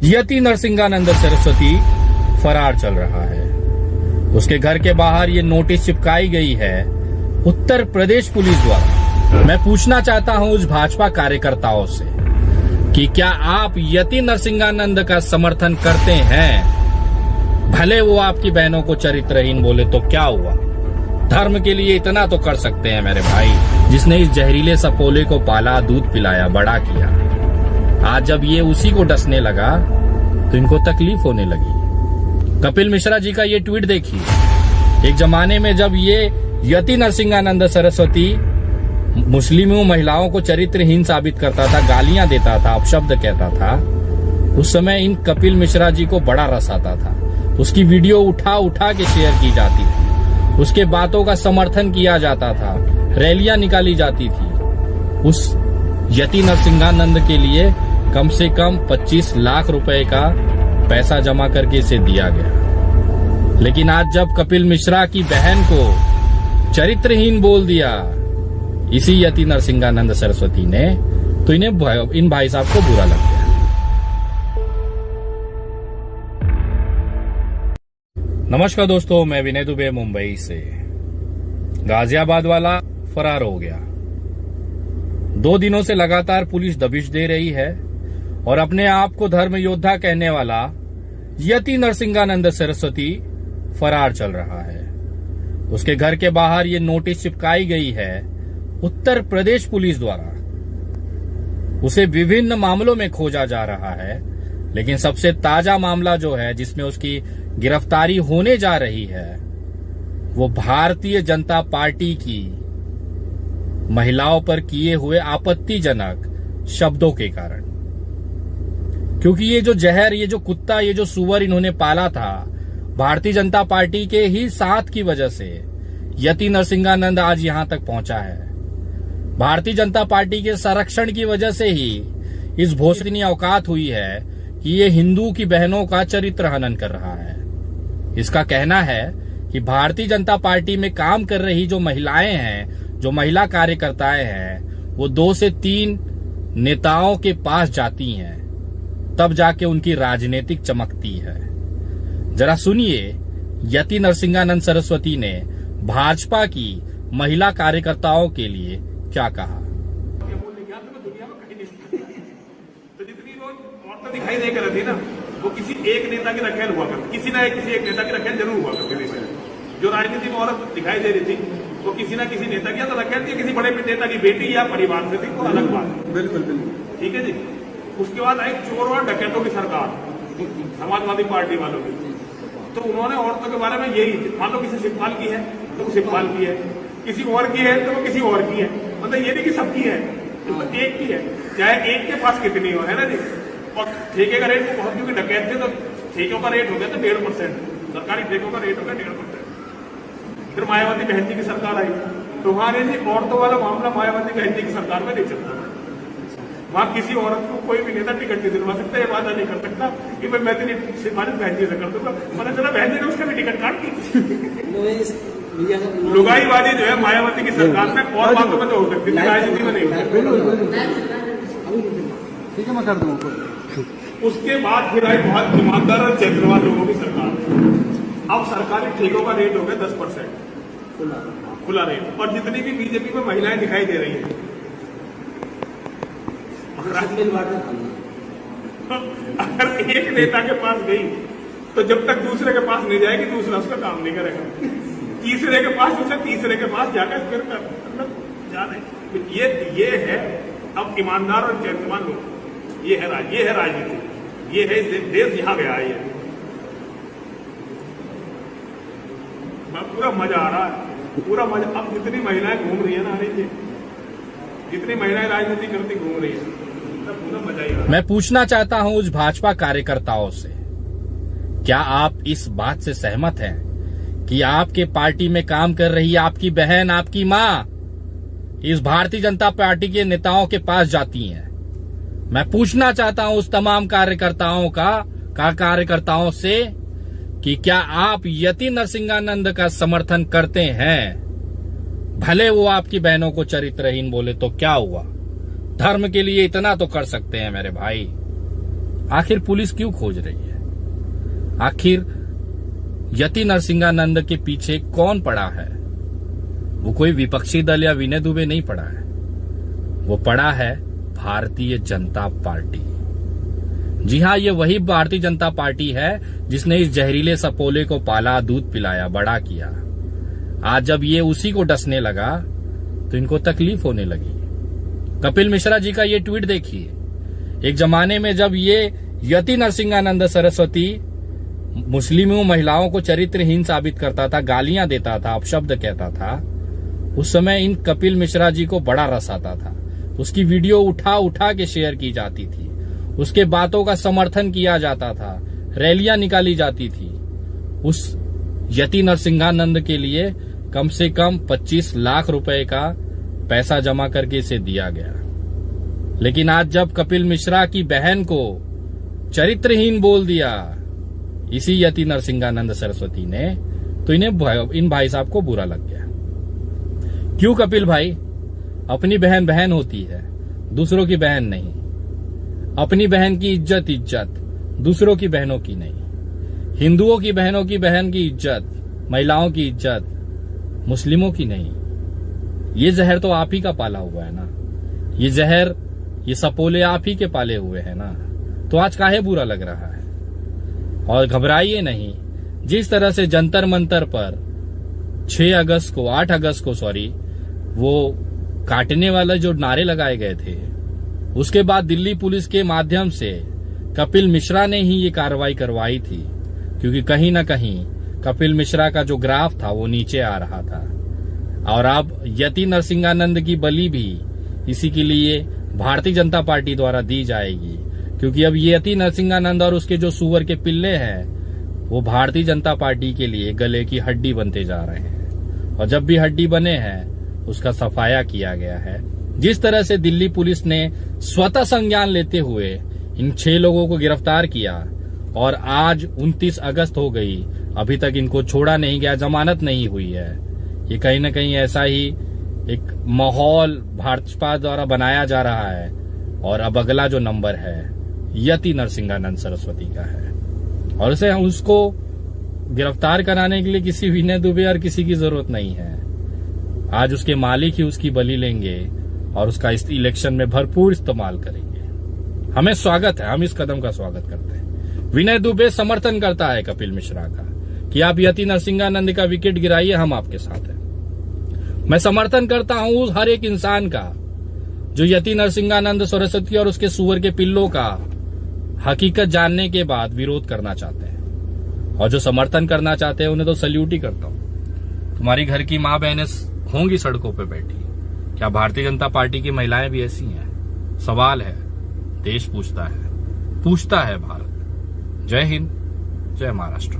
यति नरसिंहानंद सरस्वती फरार चल रहा है। उसके घर के बाहर ये नोटिस चिपकाई गई है उत्तर प्रदेश पुलिस द्वारा। मैं पूछना चाहता हूं उस भाजपा कार्यकर्ताओं से कि क्या आप यति नरसिंहानंद का समर्थन करते हैं? भले वो आपकी बहनों को चरित्रहीन बोले तो क्या हुआ, धर्म के लिए इतना तो कर सकते हैं मेरे भाई, जिसने इस जहरीले सपोले को पाला, दूध पिलाया, बड़ा किया। आज जब ये उसी को डसने लगा तो इनको तकलीफ होने लगी। कपिल मिश्रा जी का ये ट्वीट देखिए। एक जमाने में जब ये यति नरसिंहानंद सरस्वती मुस्लिमों महिलाओं को चरित्रहीन साबित करता था, गालियां देता था, अपशब्द कहता था, उस समय इन कपिल मिश्रा जी को बड़ा रस आता था। उसकी वीडियो उठा उठा के शेयर की जाती थी, उसके बातों का समर्थन किया जाता था, रैलियां निकाली जाती थी। उस यति नरसिंहानंद के लिए कम से कम 25 लाख रुपए का पैसा जमा करके इसे दिया गया। लेकिन आज जब कपिल मिश्रा की बहन को चरित्रहीन बोल दिया इसी यति नरसिंहानंद सरस्वती ने, तो इन भाई साहब को बुरा लग गया। नमस्कार दोस्तों, मैं विनय दुबे मुंबई से। गाजियाबाद वाला फरार हो गया। 2 दिनों से लगातार पुलिस दबिश दे रही है और अपने आप को धर्म योद्धा कहने वाला यति नरसिंहानंद सरस्वती फरार चल रहा है। उसके घर के बाहर ये नोटिस चिपकाई गई है उत्तर प्रदेश पुलिस द्वारा। उसे विभिन्न मामलों में खोजा जा रहा है, लेकिन सबसे ताजा मामला जो है जिसमें उसकी गिरफ्तारी होने जा रही है, वो भारतीय जनता पार्टी की महिलाओं पर किए हुए आपत्तिजनक शब्दों के कारण। क्योंकि ये जो जहर, ये जो कुत्ता, ये जो सुअर इन्होंने पाला था, भारतीय जनता पार्टी के ही साथ की वजह से यति नरसिंहानंद आज यहां तक पहुंचा है। भारतीय जनता पार्टी के संरक्षण की वजह से ही इस भोसड़ी औकात हुई है कि ये हिंदू की बहनों का चरित्र हनन कर रहा है। इसका कहना है कि भारतीय जनता पार्टी में काम कर रही जो महिलाएं हैं, जो महिला कार्यकर्ताएं हैं, वो 2 से 3 नेताओं के पास जाती हैं, तब जाके उनकी राजनीतिक चमकती है। जरा सुनिए यति नरसिंहानंद सरस्वती ने भाजपा की महिला कार्यकर्ताओं के लिए क्या कहा। तो जितनी वो औरतें दिखाई नहीं कर रही थी ना, वो किसी एक नेता की रखेल हुआ करती, किसी न किसी एक नेता की रखेल जरूर हुआ करती थी। जो राजनीति में औरत दिखाई दे रही थी वो किसी न किसी नेता की, या तो रखेल थी, किसी बड़े नेता की बेटी या परिवार से थी, वो अलग बात है। बिल्कुल बिल्कुल ठीक है जी। उसके बाद आई चोर और डकैतों की सरकार, समाजवादी पार्टी वालों की। तो उन्होंने औरतों के बारे में यही, मान लो किसी शिवपाल की है तो वो शिवपाल की है, किसी और की है तो वो किसी और की है, मतलब ये नहीं कि सबकी है, तो एक की है, चाहे एक के पास कितनी हो, है ना जी। और ठेके का रेट वो बहुत, क्योंकि डकैत थे तो ठेकों का रेट हो गया था 1.5%, सरकारी ठेकों का रेट हो गया 1.5%। फिर मायावती बहन जी की सरकार आई, तो वहां जी औरतों वाला मामला मायावती बहन जी की सरकार में नहीं चलता था। वहां किसी औरत को कोई भी नेता टिकट नहीं दिलवा सकता, ये वादा नहीं कर सकता कि मैं तेरी सिफारिश बहन जी से कर दूंगा। पता चला बहन जी ने उसका भी टिकट काट दी। लुगाईबाजी जो है मायावती की सरकार में और बातों में तो हो सकती है, राजनीति में नहीं हो सकती। ठीक है, मैं कर दूंगा। उसके बाद फिर आई बहुत ईमानदार और चरित्रवान लोगों की सरकार। अब सरकारी ठेकों का रेट हो गया 10% खुला रेट। और जितनी भी बीजेपी में महिलाएं दिखाई दे रही है, अगर एक नेता के पास गई तो जब तक दूसरे के पास नहीं जाएगी, दूसरा उसका काम नहीं करेगा। तीसरे के पास, उसे तीसरे के पास जाकर फिर मतलब जाने। ये है अब ईमानदार और चरित्रवान लोग। ये है राजनीति, ये है देश यहाँ गया है। ये पूरा मजा आ रहा है, पूरा मजा। अब जितनी महिलाएं घूम रही है ना, जितनी महिलाएं राजनीति करती घूम रही है, पूरा मजा ही आ रहा है। मैं पूछना चाहता हूं उस भाजपा कार्यकर्ताओं से, क्या आप इस बात से सहमत हैं कि आपके पार्टी में काम कर रही आपकी बहन, आपकी मां इस भारतीय जनता पार्टी के नेताओं के पास जाती हैं? मैं पूछना चाहता हूं उस तमाम कार्यकर्ताओं से कि क्या आप यति नरसिंहानंद का समर्थन करते हैं? भले वो आपकी बहनों को चरित्रहीन बोले तो क्या हुआ, धर्म के लिए इतना तो कर सकते हैं मेरे भाई। आखिर पुलिस क्यों खोज रही है? आखिर यति नरसिंहानंद के पीछे कौन पड़ा है? वो कोई विपक्षी दल या विनय दुबे नहीं पड़ा है, वो पड़ा है भारतीय जनता पार्टी। जी हां, ये वही भारतीय जनता पार्टी है जिसने इस जहरीले सपोले को पाला, दूध पिलाया, बड़ा किया। आज जब ये उसी को डसने लगा तो इनको तकलीफ होने लगी। कपिल मिश्रा जी का ये ट्वीट देखिए। एक जमाने में जब ये यति नरसिंहानंद सरस्वती मुस्लिमों महिलाओं को चरित्रहीन साबित करता था, गालियां देता था, अपशब्द कहता था, उस समय इन कपिल मिश्रा जी को बड़ा रस आता था। उसकी वीडियो उठा उठा के शेयर की जाती थी, उसके बातों का समर्थन किया जाता था, रैलियां निकाली जाती थी। उस यति नरसिंहानंद के लिए कम से कम 25 लाख रुपए का पैसा जमा करके इसे दिया गया। लेकिन आज जब कपिल मिश्रा की बहन को चरित्रहीन बोल दिया इसी यति नरसिंहानंद सरस्वती ने, तो इन भाई साहब को बुरा लग गया। क्यों कपिल भाई? अपनी बहन बहन होती है, दूसरों की बहन नहीं। अपनी बहन की इज्जत इज्जत, दूसरों की बहनों की नहीं। हिंदुओं की बहनों की बहन की इज्जत, महिलाओं की इज्जत, मुस्लिमों की नहीं। ये जहर तो आप ही का पाला हुआ है ना, ये जहर, ये सपोले आप ही के पाले हुए हैं ना, तो आज काहे बुरा लग रहा है? और घबराइए नहीं। जिस तरह से जंतर मंतर पर 8 अगस्त को वो काटने वाले जो नारे लगाए गए थे, उसके बाद दिल्ली पुलिस के माध्यम से कपिल मिश्रा ने ही ये कार्रवाई करवाई थी, क्योंकि कहीं ना कहीं कपिल मिश्रा का जो ग्राफ था वो नीचे आ रहा था। और अब यति नरसिंहानंद की बलि भी इसी के लिए भारतीय जनता पार्टी द्वारा दी जाएगी, क्योंकि अब यति नरसिंहानंद और उसके जो सुअर के पिल्ले हैं वो भारतीय जनता पार्टी के लिए गले की हड्डी बनते जा रहे हैं। और जब भी हड्डी बने हैं उसका सफाया किया गया है। जिस तरह से दिल्ली पुलिस ने स्वतः संज्ञान लेते हुए इन 6 लोगों को गिरफ्तार किया और आज 29 अगस्त हो गई, अभी तक इनको छोड़ा नहीं गया, जमानत नहीं हुई है। ये कहीं ना कहीं ऐसा ही एक माहौल भाजपा द्वारा बनाया जा रहा है। और अब अगला जो नंबर है यति नरसिंहानंद सरस्वती का है, और उसे उसको गिरफ्तार कराने के लिए किसी विनय दुबे और किसी की जरूरत नहीं है। आज उसके मालिक ही उसकी बलि लेंगे और उसका इस इलेक्शन में भरपूर इस्तेमाल करेंगे। हमें स्वागत है, हम इस कदम का स्वागत करते हैं। विनय दुबे समर्थन करता है कपिल मिश्रा का कि आप यति नरसिंहानंद का विकेट गिराइए, हम आपके साथ हैं। मैं समर्थन करता हूं उस हर एक इंसान का जो यति नरसिंहानंद सरस्वती और उसके सुअर के पिल्लों का हकीकत जानने के बाद विरोध करना चाहते हैं, और जो समर्थन करना चाहते हैं उन्हें तो सल्यूट ही करता हूं। तुम्हारी घर की मां बहनें होंगी सड़कों पे बैठी, क्या भारतीय जनता पार्टी की महिलाएं भी ऐसी हैं? सवाल है, देश पूछता है भारत। जय हिंद, जय महाराष्ट्र।